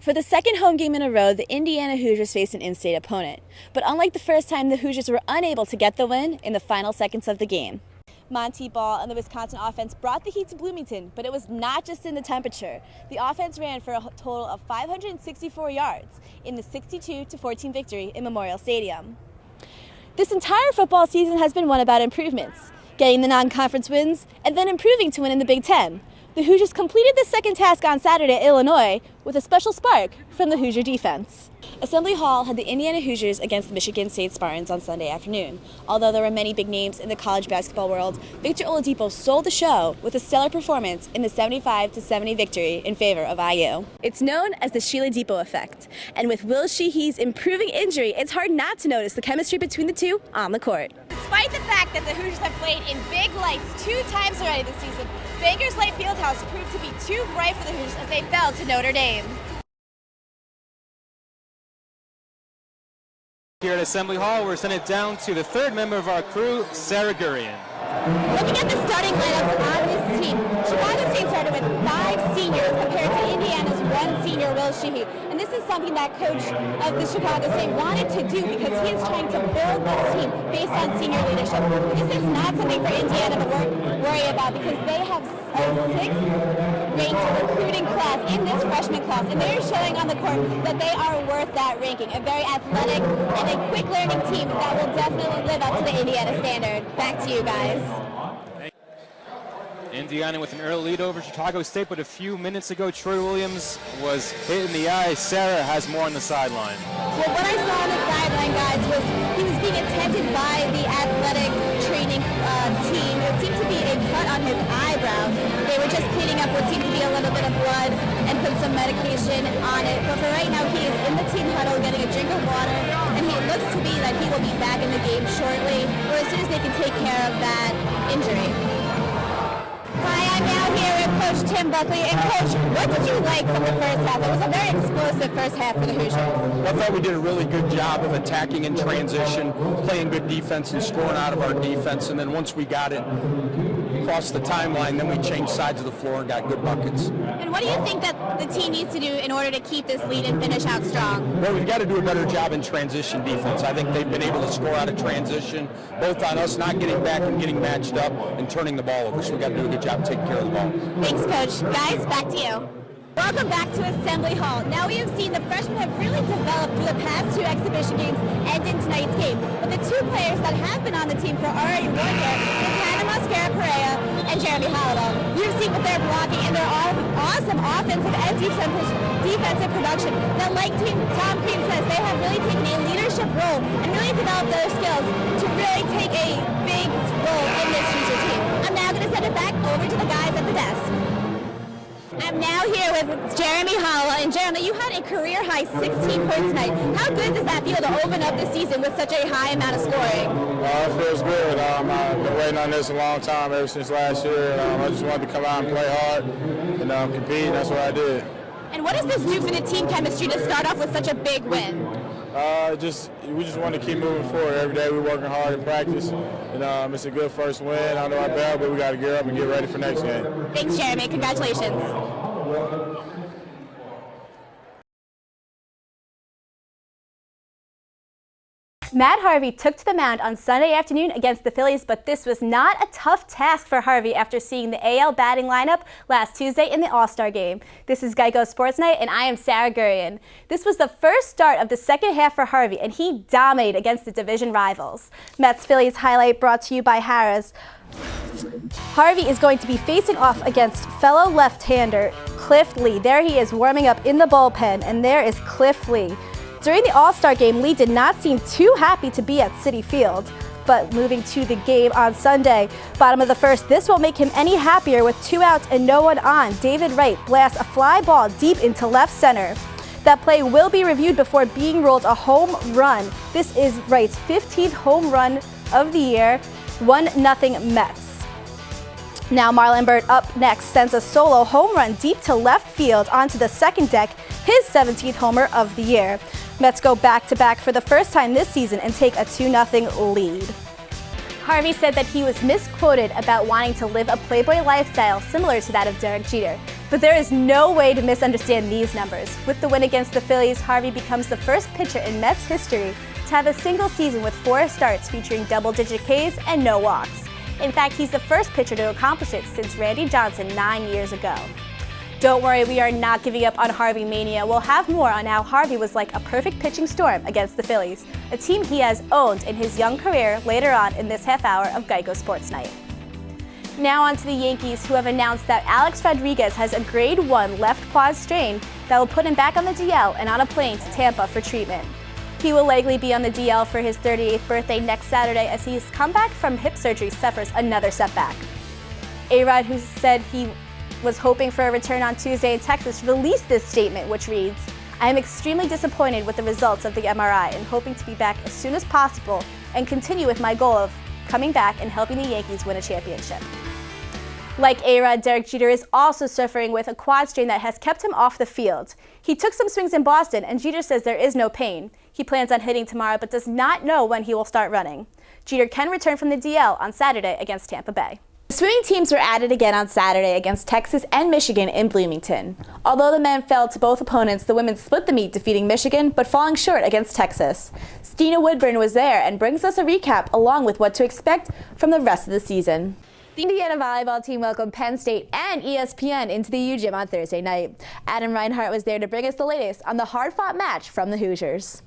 For the second home game in a row, the Indiana Hoosiers faced an in-state opponent. But unlike the first time, the Hoosiers were unable to get the win in the final seconds of the game. Monty Ball and the Wisconsin offense brought the heat to Bloomington, but it was not just in the temperature. The offense ran for a total of 564 yards in the 62-14 victory in Memorial Stadium. This entire football season has been one about improvements, getting the non-conference wins and then improving to win in the Big Ten. The Hoosiers completed the second task on Saturday at Illinois with a special spark from the Hoosier defense. Assembly Hall had the Indiana Hoosiers against the Michigan State Spartans on Sunday afternoon. Although there were many big names in the college basketball world, Victor Oladipo stole the show with a stellar performance in the 75-70 victory in favor of IU. It's known as the Sheila Depot effect, and with Will Sheehy's improving injury, it's hard not to notice the chemistry between the two on the court. Despite the fact that the Hoosiers have played in big lights 2 times already this season, Bankers Light Fieldhouse proved to be too bright for the Hoosiers as they fell to Notre Dame. Here at Assembly Hall, we're sending it down to the third member of our crew, Sarah Gurian. Looking at the starting lineups on this team, Chicago State started with 5 seniors compared to Indiana's 1 senior, Will Sheehy. And this is something that coach of the Chicago State wanted to do because he is trying to build this team based on senior leadership. This is not something for Indiana to worry about because they have a 6th-ranked recruiting class in this freshman class, and they're showing on the court that they are worth that ranking. A very athletic and a quick learning team that will definitely live up to the Indiana standard. Back to you guys. Indiana with an early lead over Chicago State, but a few minutes ago, Troy Williams was hit in the eye. Sarah has more on the sideline. Well, what I saw on the sideline, guys, was he was being attended by the athletic training team. It seemed to be a cut on his eyebrow. They were just cleaning up what seemed to be a little bit of blood and put some medication on it. But for right now, he is in the team huddle getting a drink of water, and it looks to be that he will be back in the game shortly, or as soon as they can take care of that injury. Hi, I'm now here with Coach Tim Buckley. And Coach, what did you like from the first half? It was a very explosive first half for the Hoosiers. I thought we did a really good job of attacking in transition, playing good defense and scoring out of our defense. And then once we got it across the timeline, then we changed sides of the floor and got good buckets. And what do you think that the team needs to do in order to keep this lead and finish out strong? Well, we've got to do a better job in transition defense. I think they've been able to score out of transition, both on us not getting back and getting matched up and turning the ball over. So we've got to do a good job taking care of the ball. Thanks, Coach. Guys, back to you. Welcome back to Assembly Hall. Now we have seen the freshmen have really developed through the past 2 exhibition games and in tonight's game. But the 2 players that have been on the team for already 1 year is Hannah Mascara-Perea and Jeremy Halliday. You've seen with their blocking and their awesome offensive and defensive production that, like Tom Crean says, they have really taken a leadership role and really developed their skills to really take a big role in this future team. I'm now going to send it back over to the guys at the desk. I'm now here with Jeremy Halliday. And Jeremy, you had a career-high 16 points tonight. How good does that feel to open up the season with such a high amount of scoring? It feels good. I've been waiting on this a long time, ever since last year. I just wanted to come out and play hard and compete, and that's what I did. And what does this do for the team chemistry to start off with such a big win? We just want to keep moving forward. Every day we're working hard in practice. And it's a good first win under our belt, but we got to gear up and get ready for next game. Thanks, Jeremy. Congratulations. Matt Harvey took to the mound on Sunday afternoon against the Phillies, but this was not a tough task for Harvey after seeing the AL batting lineup last Tuesday in the All-Star game. This is Geico Sports Night, and I am Sarah Gurian. This was the first start of the second half for Harvey, and he dominated against the division rivals. Mets Phillies highlight brought to you by Harrah's. Harvey is going to be facing off against fellow left-hander Cliff Lee. There he is warming up in the bullpen, and there is Cliff Lee. During the All-Star game, Lee did not seem too happy to be at Citi Field. But moving to the game on Sunday, bottom of the first, this won't make him any happier with 2 outs and no one on. David Wright blasts a fly ball deep into left center. That play will be reviewed before being ruled a home run. This is Wright's 15th home run of the year, 1-0 Mets. Now Marlon Byrd up next sends a solo home run deep to left field onto the second deck, his 17th homer of the year. Mets go back-to-back for the first time this season and take a 2-0 lead. Harvey said that he was misquoted about wanting to live a playboy lifestyle similar to that of Derek Jeter. But there is no way to misunderstand these numbers. With the win against the Phillies, Harvey becomes the first pitcher in Mets history to have a single season with 4 starts featuring double-digit Ks and no walks. In fact, he's the first pitcher to accomplish it since Randy Johnson 9 years ago. Don't worry, we are not giving up on Harvey Mania. We'll have more on how Harvey was like a perfect pitching storm against the Phillies, a team he has owned in his young career later on in this half hour of Geico Sports Night. Now on to the Yankees, who have announced that Alex Rodriguez has a grade 1 left quad strain that will put him back on the DL and on a plane to Tampa for treatment. He will likely be on the DL for his 38th birthday next Saturday as his comeback from hip surgery suffers another setback. A-Rod, who said he was hoping for a return on Tuesday in Texas, released this statement, which reads, "I am extremely disappointed with the results of the MRI and hoping to be back as soon as possible and continue with my goal of coming back and helping the Yankees win a championship." Like A-Rod, Derek Jeter is also suffering with a quad strain that has kept him off the field. He took some swings in Boston, and Jeter says there is no pain. He plans on hitting tomorrow, but does not know when he will start running. Jeter can return from the DL on Saturday against Tampa Bay. The swimming teams were added again on Saturday against Texas and Michigan in Bloomington. Although the men fell to both opponents, the women split the meet, defeating Michigan, but falling short against Texas. Stina Woodburn was there and brings us a recap along with what to expect from the rest of the season. The Indiana volleyball team welcomed Penn State and ESPN into the U-Gym on Thursday night. Adam Reinhart was there to bring us the latest on the hard-fought match from the Hoosiers.